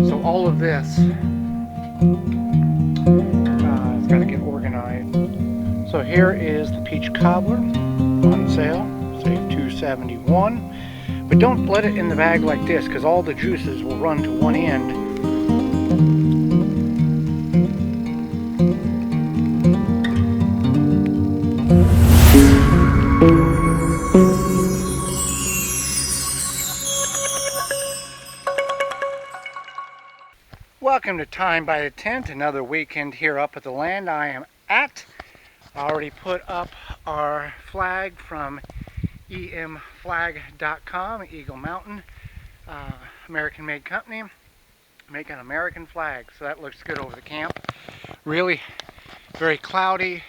So all of this has got to get organized. So here is the peach cobbler on sale, say $2.71. But don't let it in the bag like this because all the juices will run to one end. Welcome to Time by the Tent, another weekend here up at the land I am at. I already put up our flag from emflag.com, Eagle Mountain, American-made company, make an American flag. So that looks good over the camp. Really very cloudy.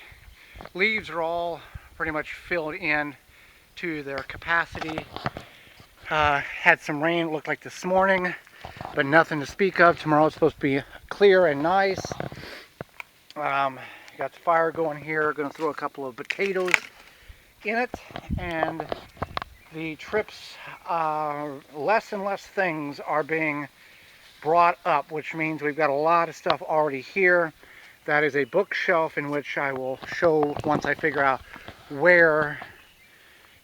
Leaves are all pretty much filled in to their capacity. Had some rain, it looked like this morning, but nothing to speak of. Tomorrow it's supposed to be clear and nice. Got the fire going here. Going to throw a couple of potatoes in it, and the trips, less and less things are being brought up, which means we've got a lot of stuff already here. That is a bookshelf in which I will show once I figure out where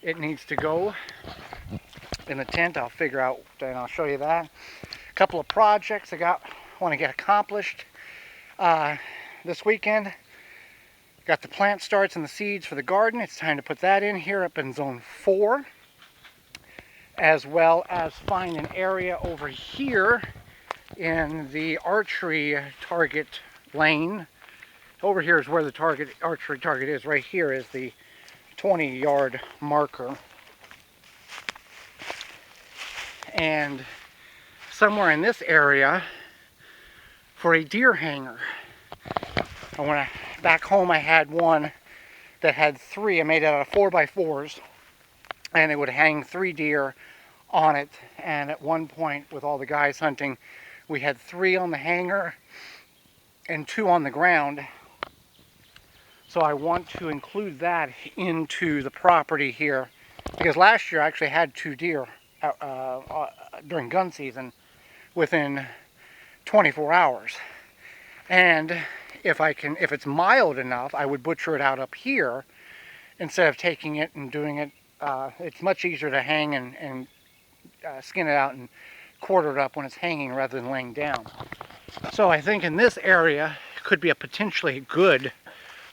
it needs to go in the tent. I'll figure out and I'll show you that. A couple of projects I want to get accomplished this weekend. Got the plant starts and the seeds for the garden. It's time to put that in here up in zone 4, as well as find an area over here in the archery target lane. Over here is where the archery target is. Right here is the 20-yard marker. And somewhere in this area for a deer hanger. Back home I had one that had 3. I made it out of 4x4s, and it would hang 3 deer on it. And at one point with all the guys hunting, we had 3 on the hanger and 2 on the ground. So I want to include that into the property here, because last year I actually had 2 deer during gun season within 24 hours. And if it's mild enough, I would butcher it out up here instead of taking it and doing it. It's much easier to hang and skin it out and quarter it up when it's hanging rather than laying down. So I think in this area could be a potentially good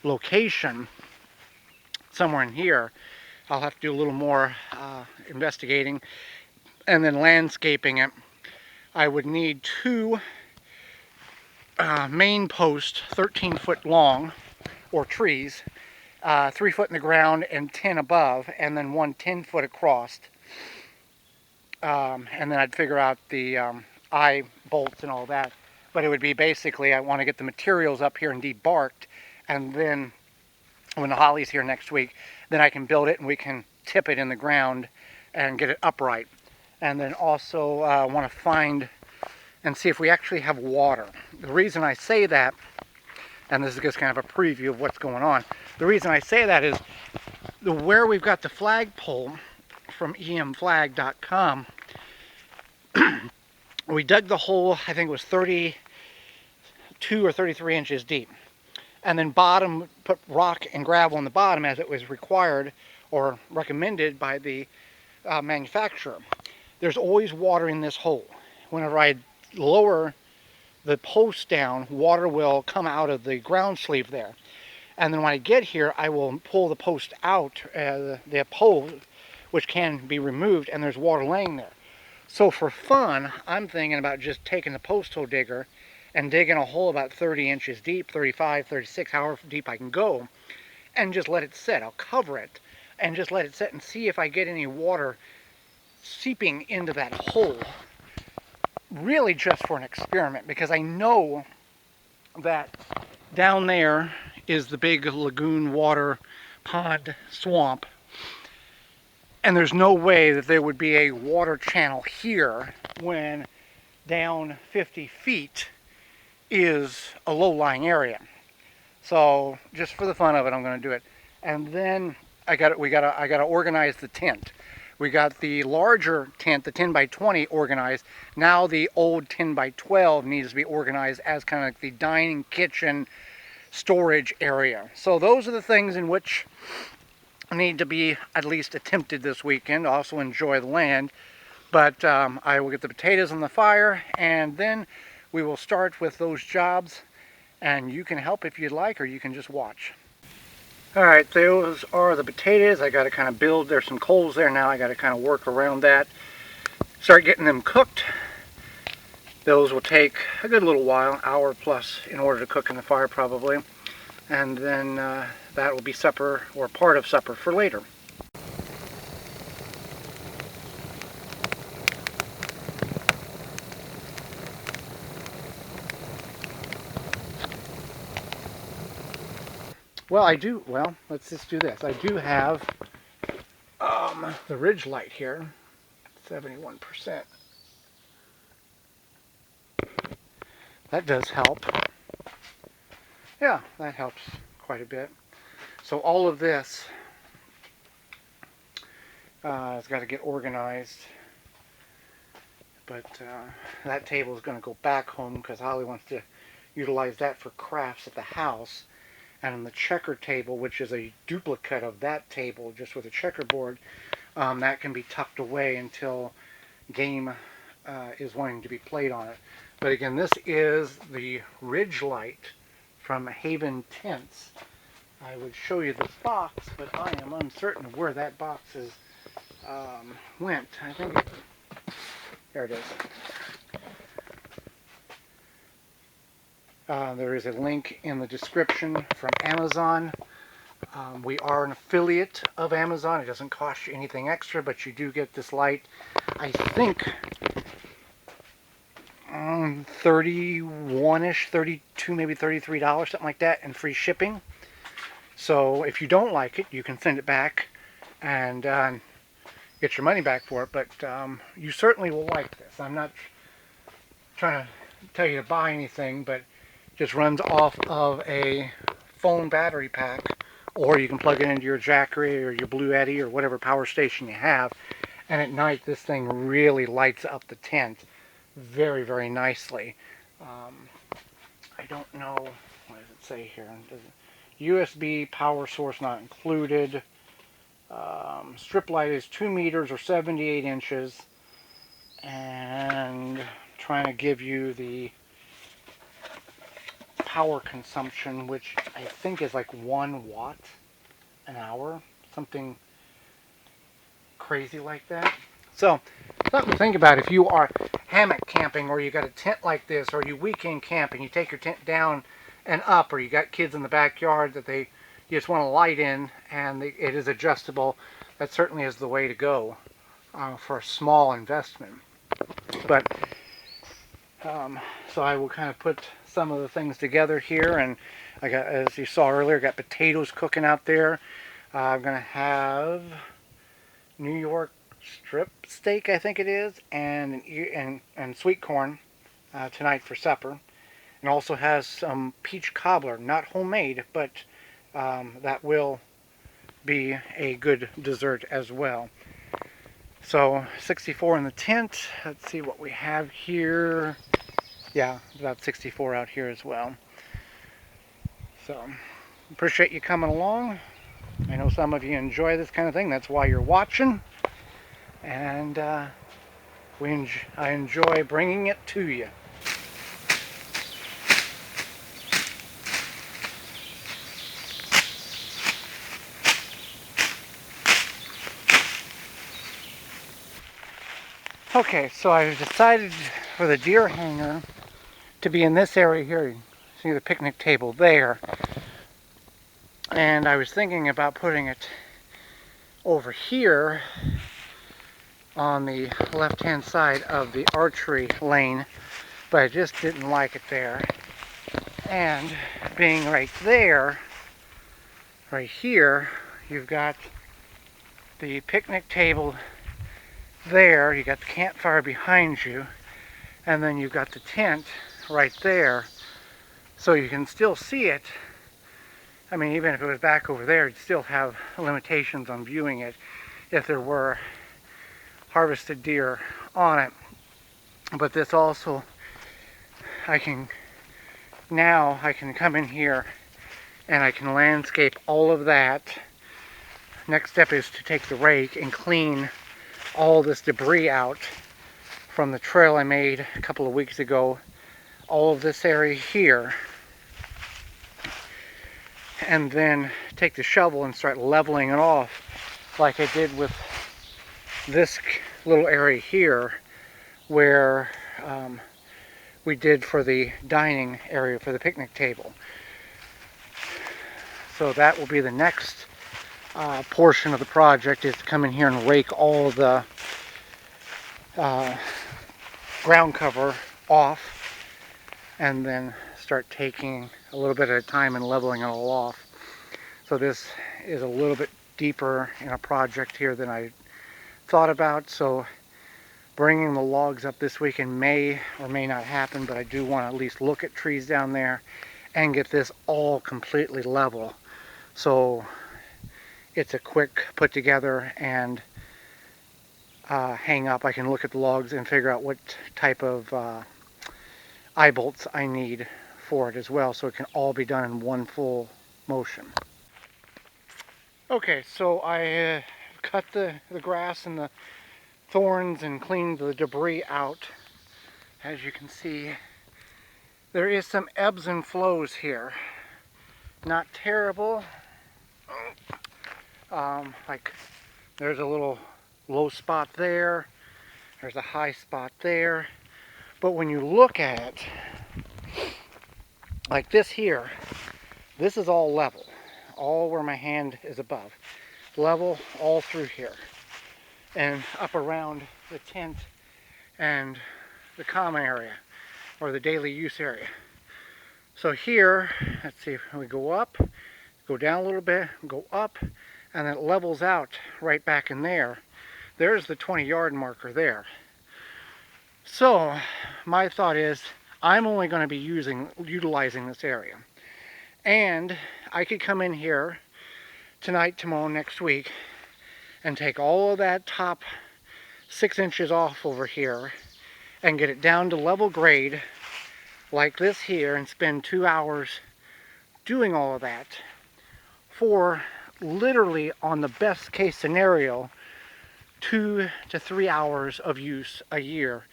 location somewhere in here. I'll have to do a little more investigating and then landscaping it. I would need 2 main posts, 13-foot long, or trees, 3 foot in the ground and 10 above, and then 1 10-foot across. And then I'd figure out the eye bolts and all that. But it would be basically, I want to get the materials up here and debarked, and then when the holly's here next week, then I can build it and we can tip it in the ground and get it upright. And then also want to find and see if we actually have water. The reason I say that, and this is just kind of a preview of what's going on, the reason I say that is where we've got the flagpole from emflag.com, we dug the hole, I think it was 32 or 33 inches deep, and then put rock and gravel in the bottom as it was required or recommended by the manufacturer. There's always water in this hole. Whenever I lower the post down, water will come out of the ground sleeve there. And then when I get here, I will pull the post out, the pole, which can be removed, and there's water laying there. So for fun, I'm thinking about just taking the post hole digger and digging a hole about 30 inches deep, 35, 36, however deep I can go, and just let it sit. I'll cover it and just let it sit and see if I get any water seeping into that hole. Really just for an experiment, because I know that down there is the big lagoon water pond swamp, and there's no way that there would be a water channel here when down 50 feet is a low-lying area. So just for the fun of it, I'm going to do it. And then I got to organize the tent. We got the larger tent, the 10 by 20 organized. Now the old 10 by 12 needs to be organized as kind of like the dining, kitchen, storage area. So those are the things in which need to be at least attempted this weekend. Also enjoy the land. But I will get the potatoes on the fire, and then we will start with those jobs. And you can help if you'd like, or you can just watch. Alright, those are the potatoes. I got to kind of build, there's some coals there now, I got to kind of work around that. Start getting them cooked. Those will take a good little while, hour plus, in order to cook in the fire probably. And then that will be supper, or part of supper, for later. Well, let's just do this. I do have the ridge light here, 71%. That does help. Yeah, that helps quite a bit. So all of this has got to get organized. But that table is going to go back home because Holly wants to utilize that for crafts at the house. And the checker table, which is a duplicate of that table, just with a checkerboard, that can be tucked away until game is wanting to be played on it. But again, this is the ridge light from Haven Tents. I would show you this box, but I am uncertain of where that box is went. I think there it is. There is a link in the description from Amazon. We are an affiliate of Amazon. It doesn't cost you anything extra, but you do get this light. I think 31-ish, 32, maybe $33, something like that, and free shipping. So if you don't like it, you can send it back and get your money back for it. But you certainly will like this. I'm not trying to tell you to buy anything, but just runs off of a phone battery pack, or you can plug it into your Jackery or your Blue Eddy or whatever power station you have, and at night this thing really lights up the tent very, very nicely. I don't know, what does it say here? USB power source not included. Strip light is 2 meters or 78 inches, and trying to give you the power consumption, which I think is like 1 watt an hour, something crazy like that. So something to think about if you are hammock camping, or you got a tent like this, or you weekend camp and you take your tent down and up, or you got kids in the backyard that you just want to light in, and it is adjustable. That certainly is the way to go for a small investment. But so I will kind of put some of the things together here, and I got, as you saw earlier, got potatoes cooking out there. I'm going to have New York strip steak, I think it is, and sweet corn tonight for supper. And also has some peach cobbler, not homemade, but that will be a good dessert as well. So 64 in the tent. Let's see what we have here. Yeah, about 64 out here as well. So appreciate you coming along. I know some of you enjoy this kind of thing. That's why you're watching. And I enjoy bringing it to you. Okay, so I've decided for the deer hanger to be in this area here. You see the picnic table there. And I was thinking about putting it over here on the left-hand side of the archery lane, but I just didn't like it there. And being right there, right here, you've got the picnic table there, you got the campfire behind you, and then you've got the tent right there, so you can still see it. I mean, even if it was back over there, you'd still have limitations on viewing it if there were harvested deer on it. But this also, I can come in here and I can landscape all of that. Next step is to take the rake and clean all this debris out from the trail I made a couple of weeks ago. All of this area here. And then take the shovel and start leveling it off like I did with this little area here where we did for the dining area for the picnic table. So that will be the next portion of the project, is to come in here and rake all the ground cover off and then start taking a little bit at a time and leveling it all off. So this is a little bit deeper in a project here than I thought about. So bringing the logs up this weekend may or may not happen, but I do want to at least look at trees down there and get this all completely level. So it's a quick put together and hang up. I can look at the logs and figure out what type of eye bolts I need for it as well, so it can all be done in one full motion. Okay, so I cut the grass and the thorns and cleaned the debris out. As you can see, there is some ebbs and flows here. Not terrible. Like there's a little low spot there, there's a high spot there, but when you look at it like this here, this is all level, all where my hand is above, level all through here and up around the tent and the common area or the daily use area. So here, let's see, if we go up, go down a little bit, go up, and then it levels out right back in there. There's the 20-yard marker there. So my thought is I'm only going to be utilizing this area. And I could come in here tonight, tomorrow, next week and take all of that top 6 inches off over here and get it down to level grade like this here and spend 2 hours doing all of that for literally, on the best case scenario, 2 to 3 hours of use a year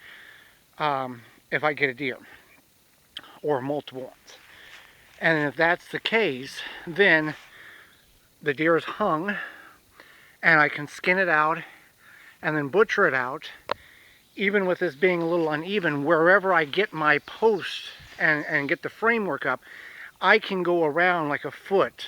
if I get a deer or multiple ones. And if that's the case, then the deer is hung and I can skin it out and then butcher it out. Even with this being a little uneven, wherever I get my post and get the framework up, I can go around like a foot.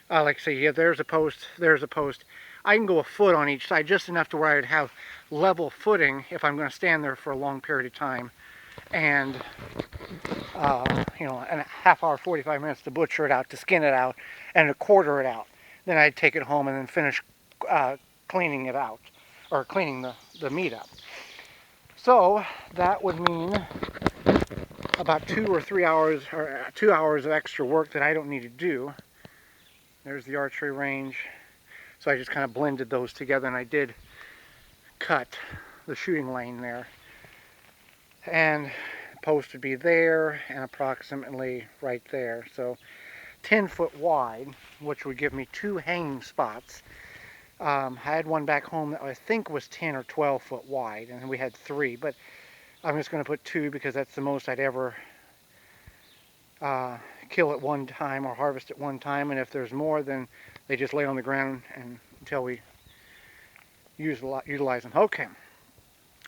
Like say, yeah, there's a post, there's a post. I can go a foot on each side, just enough to where I'd have level footing if I'm going to stand there for a long period of time. And, you know, and a half hour, 45 minutes to butcher it out, to skin it out, and to quarter it out. Then I'd take it home and then finish cleaning it out, or cleaning the meat up. So that would mean about 2 or 3 hours, or 2 hours of extra work that I don't need to do. There's the archery range. So I just kind of blended those together, and I did cut the shooting lane there. And the post would be there and approximately right there. So 10 foot wide, which would give me 2 hanging spots. I had one back home that I think was 10 or 12 foot wide, and we had 3, but I'm just going to put 2 because that's the most I'd ever kill at one time or harvest at one time. And if there's more, then they just lay on the ground and until we utilize them. Okay,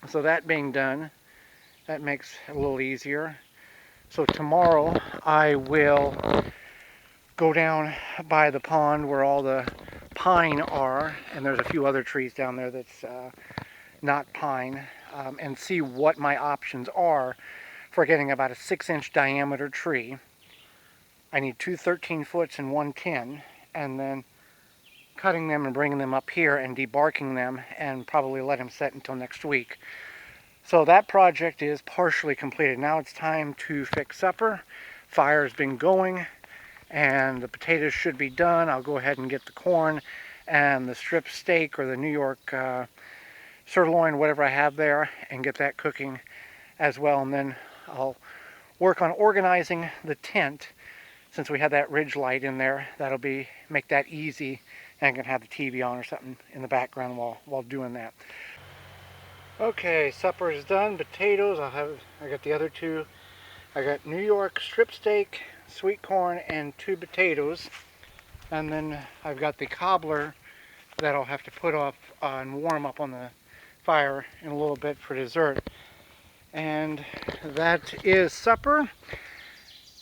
so that being done, that makes it a little easier. So tomorrow I will go down by the pond where all the pine are, and there's a few other trees down there that's not pine, and see what my options are for getting about a 6-inch diameter tree. I need 2 13-foots and 1 10, and then cutting them and bringing them up here and debarking them and probably let them set until next week. So that project is partially completed. Now it's time to fix supper. Fire's been going and the potatoes should be done. I'll go ahead and get the corn and the strip steak or the New York sirloin, whatever I have there, and get that cooking as well. And then I'll work on organizing the tent. Since we have that ridge light in there, that'll make that easy, and I can have the TV on or something in the background while doing that. Okay, supper is done. Potatoes, I got the other two. I got New York strip steak, sweet corn, and 2 potatoes. And then I've got the cobbler that I'll have to put up and warm up on the fire in a little bit for dessert. And that is supper.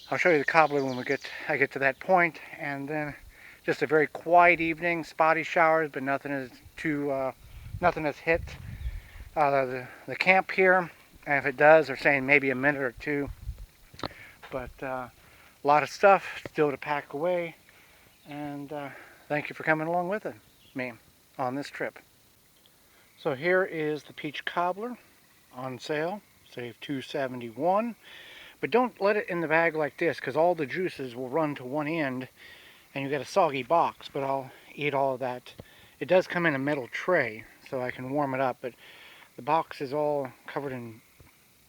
I'll show you the cobbler when I get to that point. And then just a very quiet evening, spotty showers, but nothing has hit the camp here. And if it does, they're saying maybe a minute or two. But a lot of stuff still to pack away. And thank you for coming along with me on this trip. So here is the peach cobbler on sale. Save $2.71. But don't let it in the bag like this, because all the juices will run to one end and you get a soggy box. But I'll eat all of that. It does come in a metal tray, so I can warm it up. But the box is all covered in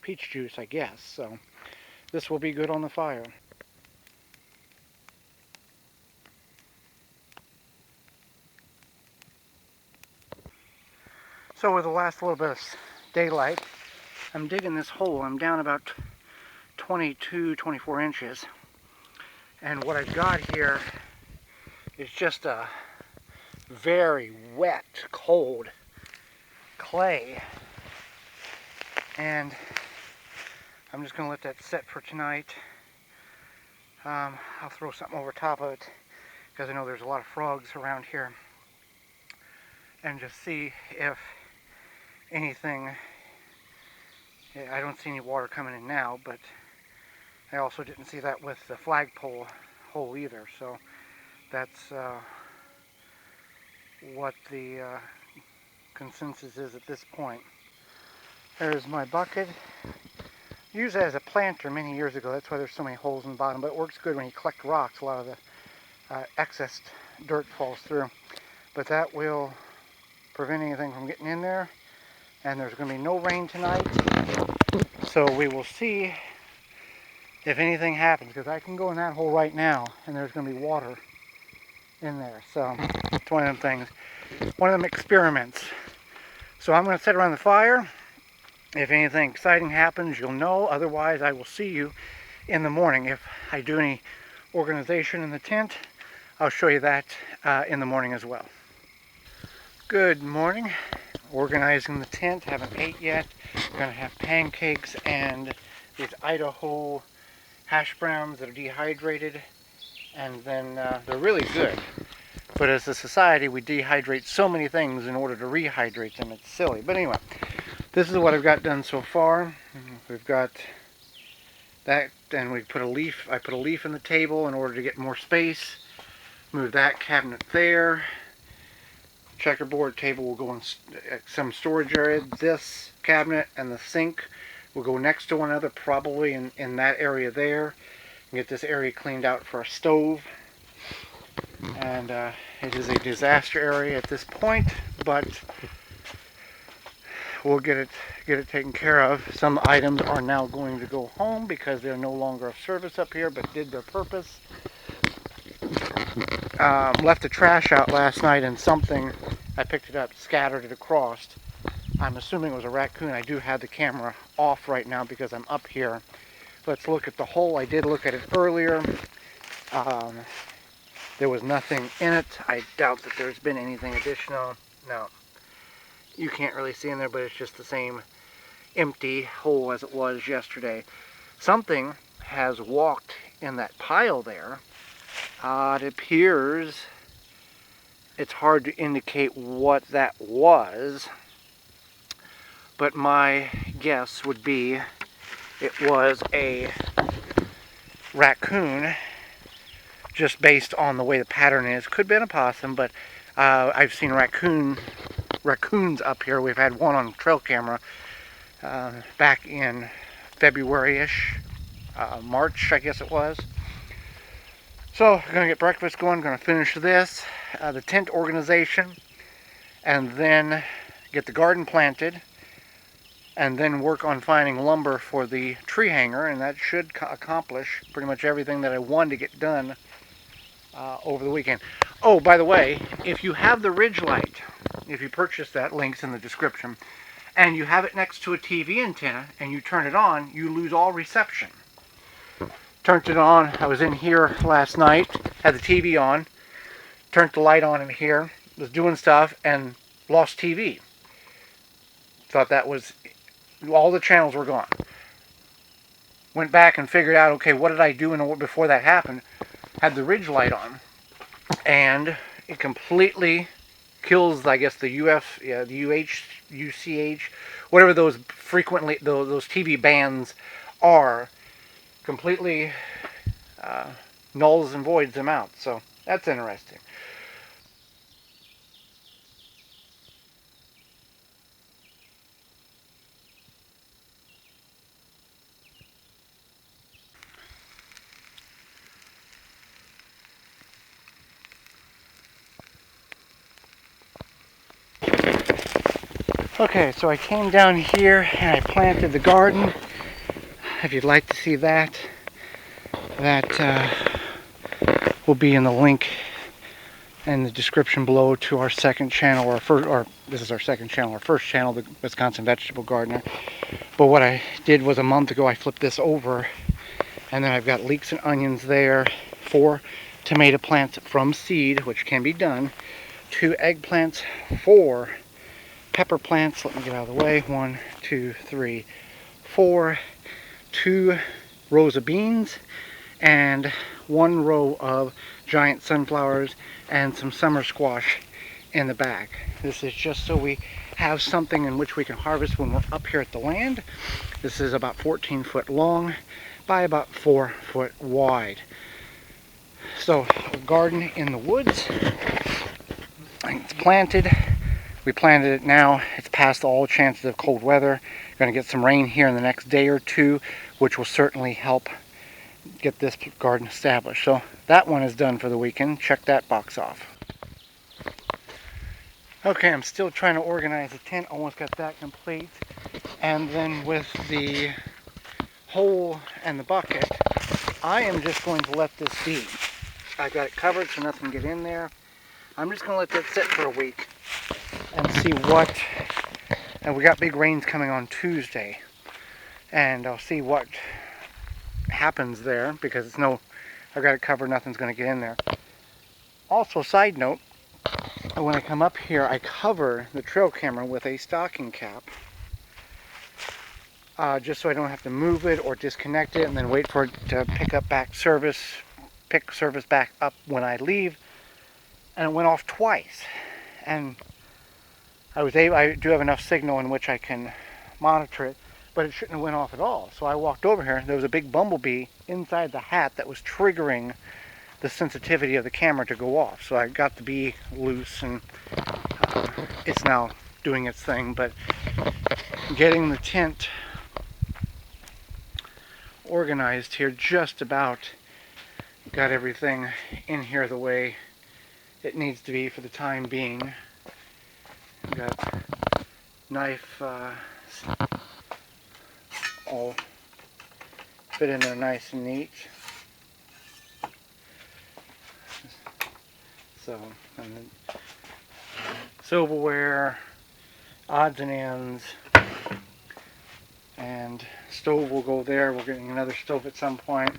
peach juice, I guess. So this will be good on the fire. So with the last little bit of daylight, I'm digging this hole. I'm down about 22, 24 inches. And what I've got here is just a very wet, cold clay. And I'm just going to let that set for tonight. I'll throw something over top of it because I know there's a lot of frogs around here. And just see if anything, I don't see any water coming in now, but I also didn't see that with the flagpole hole either, so that's what the consensus is at this point. There's my bucket. Used it as a planter many years ago, that's why there's so many holes in the bottom, but it works good when you collect rocks. A lot of the excess dirt falls through, but that will prevent anything from getting in there. And there's going to be no rain tonight, so we will see if anything happens, because I can go in that hole right now and there's going to be water in there. So it's one of them things, one of them experiments. So I'm going to sit around the fire. If anything exciting happens, you'll know. Otherwise, I will see you in the morning. If I do any organization in the tent, I'll show you that in the morning as well. Good morning. Organizing the tent, haven't ate yet. We're going to have pancakes and these Idaho hash browns that are dehydrated, and then they're really good. But as a society, we dehydrate so many things in order to rehydrate them. It's silly. But anyway, this is what I've got done so far. We've got that, and I put a leaf in the table in order to get more space. Move that cabinet there. Checkerboard table will go in some storage area. This cabinet and the sink will go next to one another, probably in that area there. And get this area cleaned out for a stove. And it is a disaster area at this point, but we'll get it taken care of. Some items are now going to go home because they're no longer of service up here, but did their purpose. Left the trash out last night, and I picked it up, scattered it across. I'm assuming it was a raccoon. I do have the camera off right now because I'm up here. Let's look at the hole. I did look at it earlier. There was nothing in it. I doubt that there's been anything additional. No, you can't really see in there, but it's just the same empty hole as it was yesterday. Something has walked in that pile there. It appears it's hard to indicate what that was, but my guess would be it was a raccoon, just based on the way the pattern is. Could have been a possum, but I've seen raccoons up here. We've had one on trail camera back in February-ish, March, I guess it was. So, I'm going to get breakfast going, going to finish this, the tent organization, and then get the garden planted, and then work on finding lumber for the tree hanger, and that should accomplish pretty much everything that I wanted to get done over the weekend. Oh, by the way, if you have the Ridge Light, if you purchase that, link's in the description, and you have it next to a TV antenna and you turn it on, you lose all reception. Turned it on, I was in here last night, had the TV on, turned the light on in here, was doing stuff, and lost TV. Thought that was, all the channels were gone. Went back and figured out, okay, what did I do before that happened? Had the Ridge Light on, and it completely kills, I guess, the UCH, whatever those frequently, those TV bands are, completely nulls and voids them out. So that's interesting. Okay, so I came down here and I planted the garden. If you'd like to see that, that will be in the link in the description below to our second channel, or this is our second channel, our first channel, the Wisconsin Vegetable Gardener. But what I did was a month ago I flipped this over, and then I've got leeks and onions there, 4 tomato plants from seed, which can be done, 2 eggplants, 4 pepper plants, let me get out of the way, 1, 2, 3, 4, 2 rows of beans, and 1 row of giant sunflowers and some summer squash in the back. This is just so we have something in which we can harvest when we're up here at the land. This is about 14 foot long by about 4 foot wide. So a garden in the woods. It's planted. We planted it now. It's past all chances of cold weather. Going to get some rain here in the next day or two, which will certainly help get this garden established. So that one is done for the weekend. Check that box off. Okay, I'm still trying to organize the tent. Almost got that complete. And then with the hole and the bucket, I am just going to let this be. I've got it covered so nothing can get in there. I'm just going to let that sit for a week and see what, and we got big rains coming on Tuesday, and I'll see what happens there, because it's I've got it covered, nothing's going to get in there. Also, side note, when I come up here, I cover the trail camera with a stocking cap, just so I don't have to move it or disconnect it and then wait for it to pick service back up when I leave. And it went off twice, and I do have enough signal in which I can monitor it, but it shouldn't have went off at all. So I walked over here, there was a big bumblebee inside the hat that was triggering the sensitivity of the camera to go off. So I got the bee loose, and it's now doing its thing. But getting the tent organized here, just about got everything in here the way it needs to be for the time being. Got knife all fit in there nice and neat. So, and then silverware, odds and ends, and stove will go there. We're getting another stove at some point.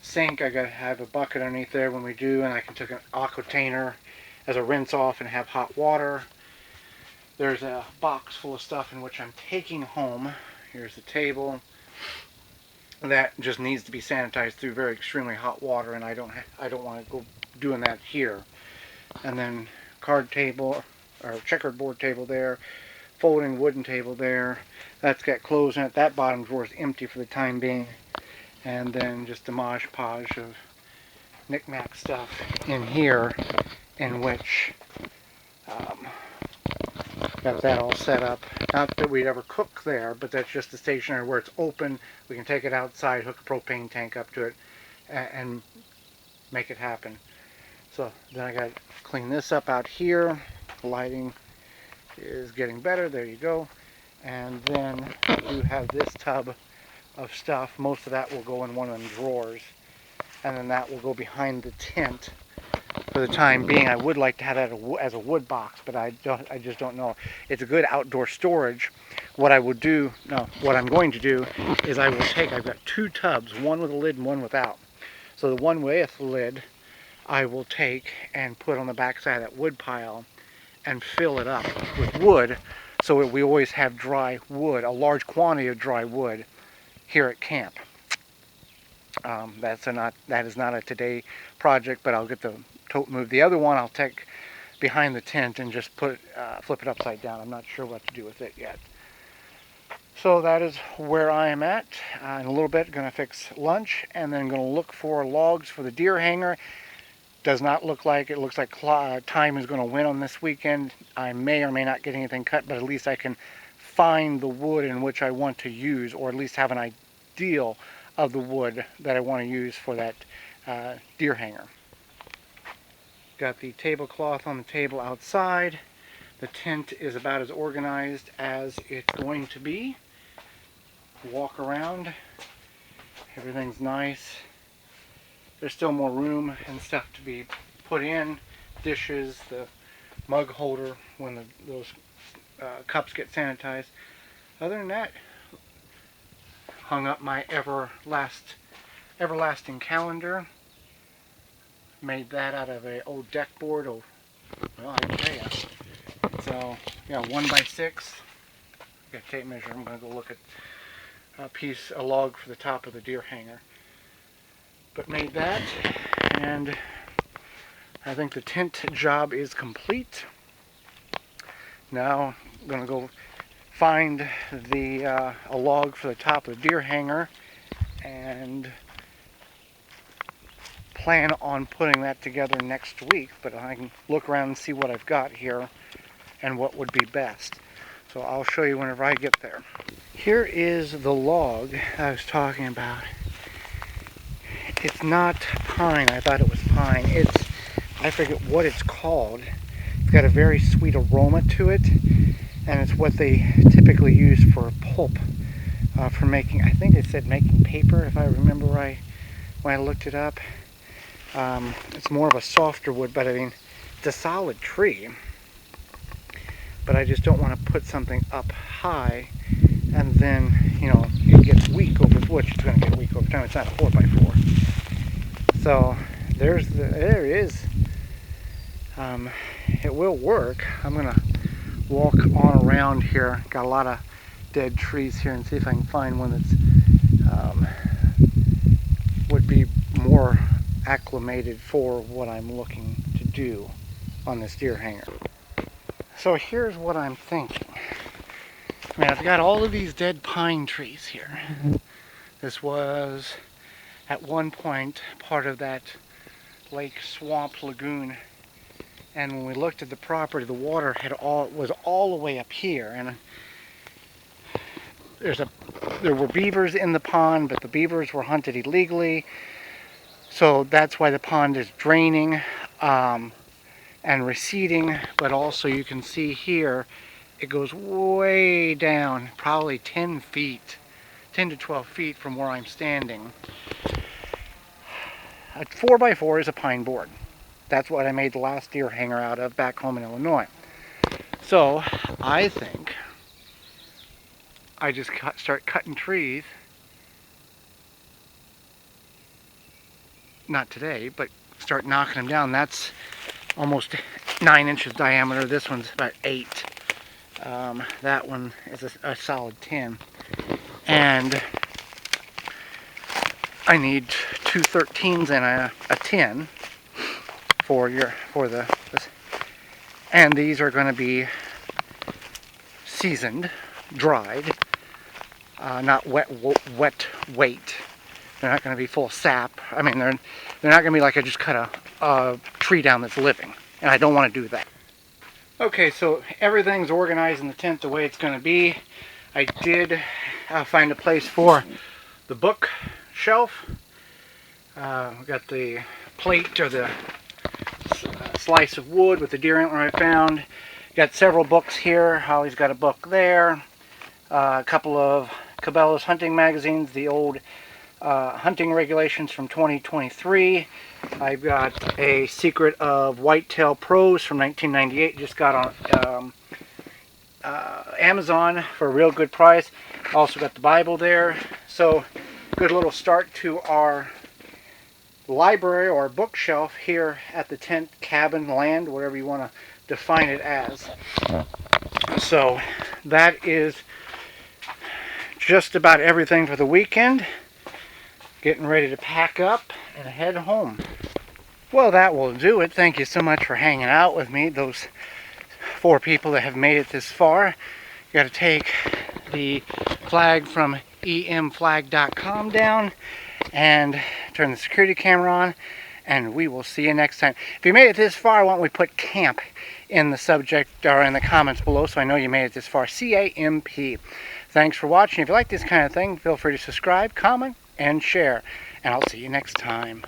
Sink, I gotta have a bucket underneath there when we do, and I can take an aquatainer as a rinse off and have hot water. There's a box full of stuff in which I'm taking home. Here's the table. That just needs to be sanitized through very extremely hot water, and I don't want to go doing that here. And then card table or checkered board table there, folding wooden table there. That's got clothes in it. That bottom drawer is empty for the time being. And then just a mosh podge of knick-knack stuff in here, in which got that all set up. Not that we'd ever cook there, but that's just the stationary where it's open. We can take it outside, hook a propane tank up to it, and make it happen. So then I got to clean this up out here. Lighting is getting better. There you go. And then I do have this tub of stuff. Most of that will go in one of them drawers, and then that will go behind the tent for the time being. I would like to have that as a wood box, but I just don't know. It's a good outdoor storage. What I will do, no, what I'm going to do is I've got two tubs, one with a lid and one without. So the one with the lid, I will take and put on the back side of that wood pile and fill it up with wood, so that we always have dry wood, a large quantity of dry wood here at camp. That is not a today project, but I'll get the tote moved. The other one I'll take behind the tent and just flip it upside down. I'm not sure what to do with it yet. So that is where I am at. In a little bit, going to fix lunch, and then going to look for logs for the deer hanger. Does not look like it. Looks like time is going to win on this weekend. I may or may not get anything cut, but at least I can find the wood in which I want to use, or at least have an ideal of the wood that I want to use for that deer hanger. Got the tablecloth on the table outside. The tent is about as organized as it's going to be. Walk around. Everything's nice. There's still more room and stuff to be put in. Dishes, the mug holder when those cups get sanitized. Other than that, hung up my everlasting calendar. Made that out of an old deck board. Well, I can tell you. So, yeah, 1x6. Got a tape measure. I'm going to go look at a log for the top of the deer hanger. But made that, and I think the tent job is complete. Now I'm going to go find a log for the top of the deer hanger and plan on putting that together next week, but I can look around and see what I've got here and what would be best. So I'll show you whenever I get there. Here is the log I was talking about. It's not pine. I thought it was pine. I forget what it's called. It's got a very sweet aroma to it, and it's what they typically use for pulp, for making, I think it said making paper, if I remember right, when I looked it up. It's more of a softer wood, but I mean, it's a solid tree. But I just don't want to put something up high, and then, it gets weak over, which it's going to get weak over time. It's not a 4x4. So there it is. It will work. I'm gonna walk on around here. Got a lot of dead trees here, and see if I can find one that's would be more acclimated for what I'm looking to do on this deer hanger. So here's what I'm thinking. I mean, I've got all of these dead pine trees here. This was at one point part of that lake swamp lagoon, and when we looked at the property, the water was all the way up here, and there were beavers in the pond, but the beavers were hunted illegally, so that's why the pond is draining and receding. But also you can see here it goes way down, probably 10 to 12 feet from where I'm standing. A 4x4 is a pine board. That's what I made the last deer hanger out of back home in Illinois. So I think I just start cutting trees. Not today, but start knocking them down. That's almost 9 inches diameter. This one's about 8. That one is a solid 10. And I need 2 13s and a 10 for this. And these are going to be seasoned, dried, not wet weight. They're not going to be full of sap. I mean, they're not going to be like I just cut a tree down that's living, and I don't want to do that. Okay, so everything's organized in the tent the way it's going to be. I did find a place for the book shelf. We got the plate, or the slice of wood with the deer antler I found. Got several books here. Holly's got a book there. A couple of Cabela's hunting magazines, the old hunting regulations from 2023. I've got a Secret of Whitetail Pros from 1998. Just got on Amazon for a real good price. Also got the Bible there. So good little start to our library or bookshelf here at the tent cabin land, whatever you want to define it as. So that is just about everything for the weekend. Getting ready to pack up and head home. Well, that will do it. Thank you so much for hanging out with me. Those 4 people that have made it this far. You got to take the flag from emflag.com down and turn the security camera on, and we will see you next time. If you made it this far, why don't we put camp in the subject or in the comments below so I know you made it this far. C-A-M-P. Thanks for watching. If you like this kind of thing, feel free to subscribe, comment, and share. And I'll see you next time.